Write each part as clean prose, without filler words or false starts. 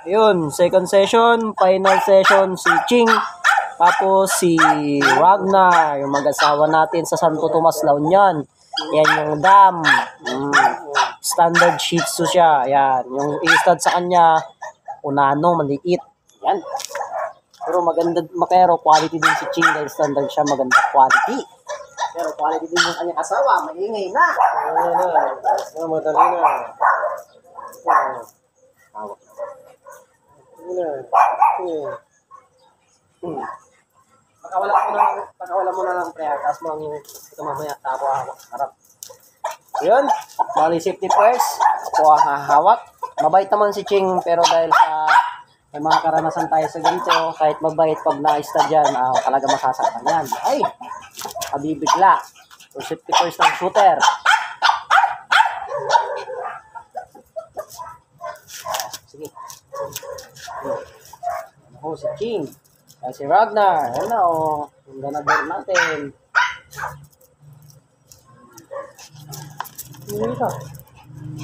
Yun, second session, final session si Ching, tapos si Ragnar, yung mag-asawa natin sa Santo Tomas, La Union. Yan yung dam. Standard Shih Tzu siya. Yan, yung i-stud sa kanya, Unano, maliit. Yan. Pero maganda, pero quality din si Ching dahil standard siya, maganda quality. Pero quality din yung kanyang asawa, maingay na. Madali na. Hawak. Pakawala mo na lang pre, tapos mo ang ito mamaya, tapo hawak, harap. Yun, bali safety first, ako ang hahawak. Mabait naman si Ching, pero dahil sa may mga karanasan tayo sa ganito, kahit mabait pag na-stud yan, talaga masasaktan yan. Ay, kabibigla. So safety first ng shooter. Sige. Ano si Ching? Ay, si Ragnar. Ayun na yung ganador natin. Hindi ka.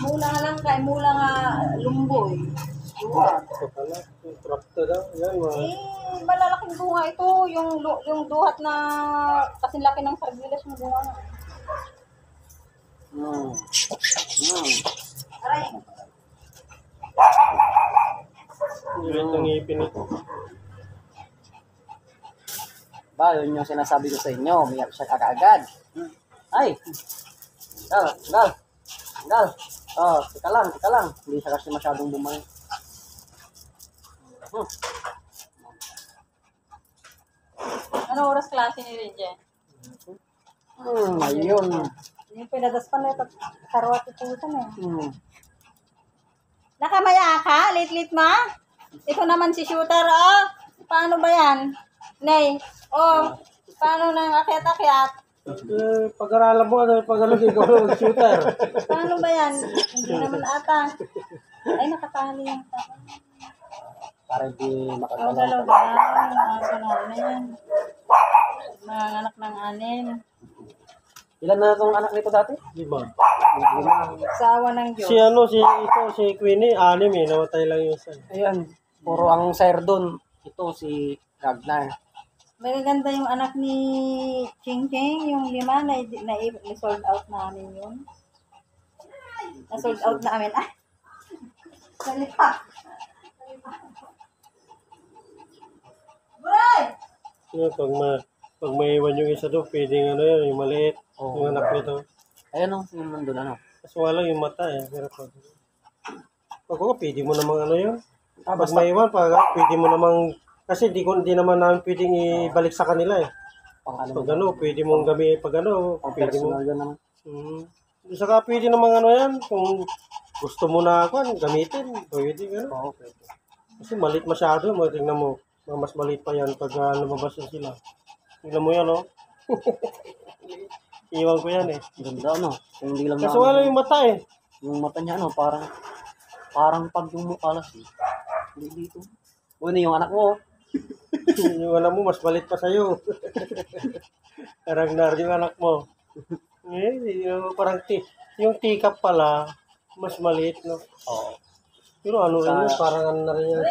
Mula nga lang kay mula nga lumboy. Ito pala, yung trakto daw. Yan, Malalaking bunga ito. Yung duhat na kasing laki ng sardilas ng bunga nga. Aray. yung ngipin ito. Ba, yun yung sinasabi ko sa inyo. Umiyak siya kakaagad. Ay! Gal. Oh, tika lang. Hindi siya kasi masyadong bumay. Ano oras klase ni Rinje? Ayun. Yung pinadaspan na ito. Karwat ito eh. Nakamaya ka? Late ma? Ito naman si shooter. Oh, paano ba yan? Nay. Oh, paano nang akyat-akyat? Pag-aralan mo, pag-alagay ko ng shooter. Paano ba yan? Hindi naman ata. Ay, nakatali yung tao. Para hindi Oh, makagalaw. dalawa. Mga na yan. Mga anak ng anin. Ilan na itong anak nito dati? Diba? Sawa ng Diyos. Si Queenie, 6 eh. Namatay lang yung isa. Ayan. Puro ang sire doon. Ito si Ragnar. Magaganda yung anak ni Ching Ching, yung 5 na-sold out namin yun. Na-sold out namin. Ah! Salita! Buray! Pag may iwan yung isa doon, pwedeng ano yun, yung maliit. Yung anak nito. Ayun yung nandun Kasi wala yung mata eh. Pero pag pwede mo namang ano yun. Pag may iwan, pwede mo namang, kasi di naman namin pwedeng ibalik sa kanila eh. Pag ano, pwede mong gamitin, pag ano, pwede mo. Saka pwede namang ano yan, kung gusto mo na ako, gamitin, pwede gano'n. Pwede. Kasi malit masyado, tingnan mo, mas malit pa yan pag lumabas na sila. Tingnan mo yan, oh. Iwan ko yan eh. Ganda hindi lang Kasi wala yung mata eh. Yung mata niya parang pag yung mukha lang hindi dito. Yung anak mo. Yung anak mo, mas malit pa sa'yo. Ragnar, yung anak mo. Parang yung teacup pala, mas maliit, no? Oo. Pero ano rin yun, parang ano na rin yan.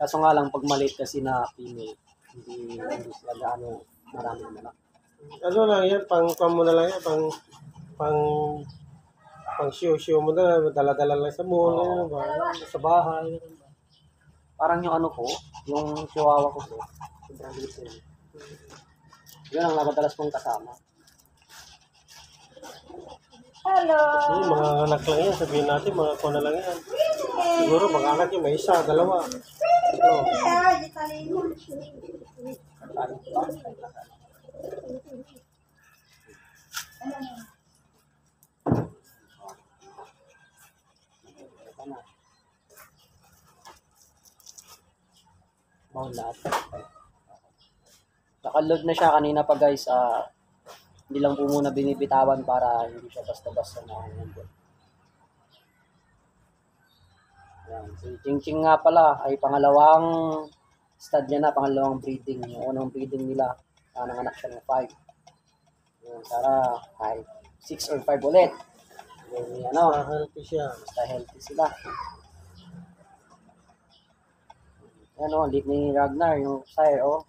Kaso nga lang, pag maliit kasi na female, hindi sila gaano maraming anak. Ano lang yan, pang mo na lang yan, pang show mo na, dala-dala lang sa mall, sa bahay. Parang yung ano ko, yung chihuahua ko sobrang liit yun. Yun ang nakadalas kong kasama. Hello! Mga anak lang yan, sabihin natin, mga kuna lang yan. Siguro mga anak yung may isa, dalawa. Ito. Naka-load na siya kanina pa guys. Hindi lang po muna binibitawan para hindi siya basta-basta na nandun. Yan. Si Ching Ching nga pala ay pangalawang stud niya na, pangalawang breeding. Yung unang breeding nila, nanganak siya ng 5. Yan, para kahit 6 or 5 ulit. Yung, Healthy siya. basta healthy sila. Yan o, lit ni Ragnar, yung sire, oh.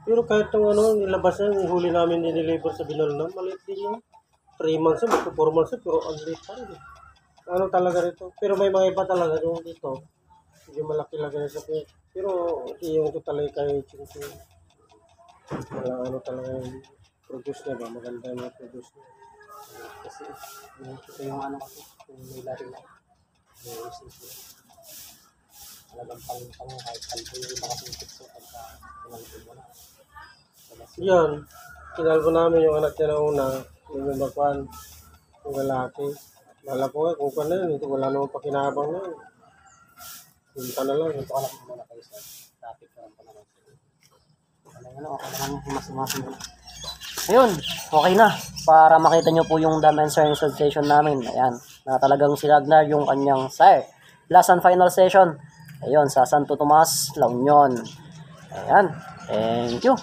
Pero kahit yung nilabas na, yung huli namin nililiver sa Binalnan, maliit din yun. 3 months na, 4 months na, pero ang liit pa rin. Ano talaga rito? Pero may mga iba talaga yung dito. Medyo malaki lang ganun sa pet. Pero yung ito talaga kay Ching Ching. Wala talaga yung produce niya ba? Maganda yung produce niya. Kasi, ito yung ano kasi, yung may lari lang. May usage niya. Talagang pang kahit kalbo yung iba kasi yung tikso pagka pinalbo mo na. Yan. Kinalbo namin yung anak niya na una. Yung bakwan. Yung lalaki. Lala ko nga kung paano yun. Ito wala naman pakinabang na yun. Punta na lang. Ito ka lang muna kayo sa traffic ka lang pa naman. Okay naman mas. Ayun, okay na. Para makita nyo po yung dam and sire station namin. Ayan, na talagang si Ragnar yung kanyang sire. Last and final session. Ayun, sa Santo Tomas, La Union. Ayan, thank you.